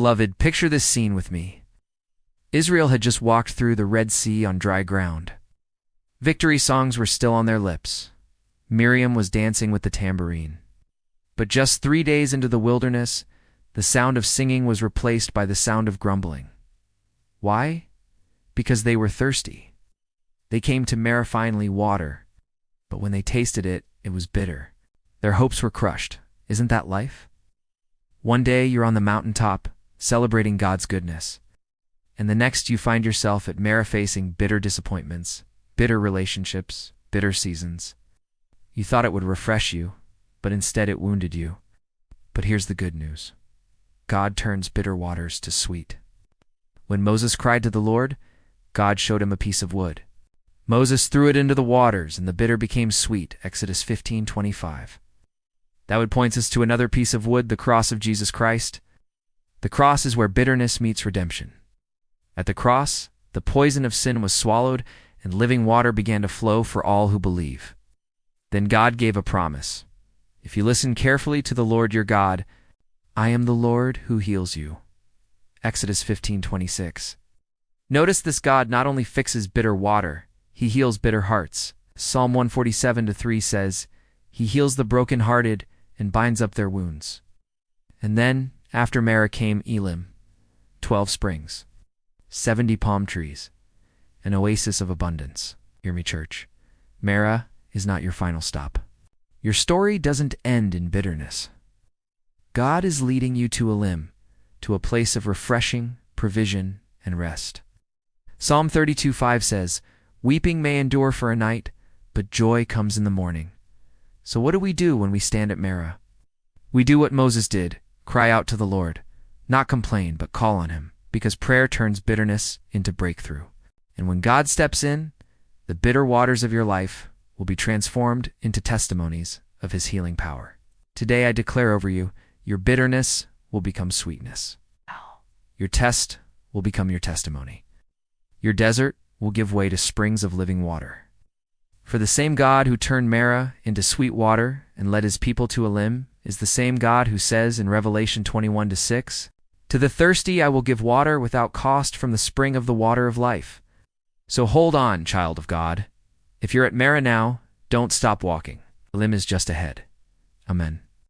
Beloved, picture this scene with me. Israel had just walked through the Red Sea on dry ground. Victory songs were still on their lips. Miriam was dancing with the tambourine. But just 3 days into the wilderness, the sound of singing was replaced by the sound of grumbling. Why? Because they were thirsty. They came to Marah finally water, but when they tasted it, it was bitter. Their hopes were crushed. Isn't that life? One day you're on the mountaintop, celebrating God's goodness, and the next you find yourself at Marah facing bitter disappointments, bitter relationships, bitter seasons. You thought it would refresh you, but instead it wounded you. But here's the good news. God turns bitter waters to sweet. When Moses cried to the Lord, God showed him a piece of wood. Moses threw it into the waters, and the bitter became sweet, Exodus 15:25. That would point us to another piece of wood, the cross of Jesus Christ. The cross is where bitterness meets redemption. At the cross, the poison of sin was swallowed, and living water began to flow for all who believe. Then God gave a promise. If you listen carefully to the Lord your God, I am the Lord who heals you. Exodus 15:26. Notice this: God not only fixes bitter water, he heals bitter hearts. Psalm 147:3 says, he heals the brokenhearted and binds up their wounds. And then, after Marah came Elim, 12 springs, 70 palm trees, an oasis of abundance. Hear me, church. Marah is not your final stop. Your story doesn't end in bitterness. God is leading you to Elim, to a place of refreshing, provision, and rest. Psalm 32:5 says, weeping may endure for a night, but joy comes in the morning. So what do we do when we stand at Marah? We do what Moses did, cry out to the Lord, not complain, but call on him, because prayer turns bitterness into breakthrough. And when God steps in, the bitter waters of your life will be transformed into testimonies of his healing power. Today I declare over you, your bitterness will become sweetness. Your test will become your testimony. Your desert will give way to springs of living water. For the same God who turned Marah into sweet water and led his people to Elim is the same God who says in Revelation 21:6, to the thirsty I will give water without cost from the spring of the water of life. So hold on, child of God. If you're at Marah now, don't stop walking. Elim is just ahead. Amen.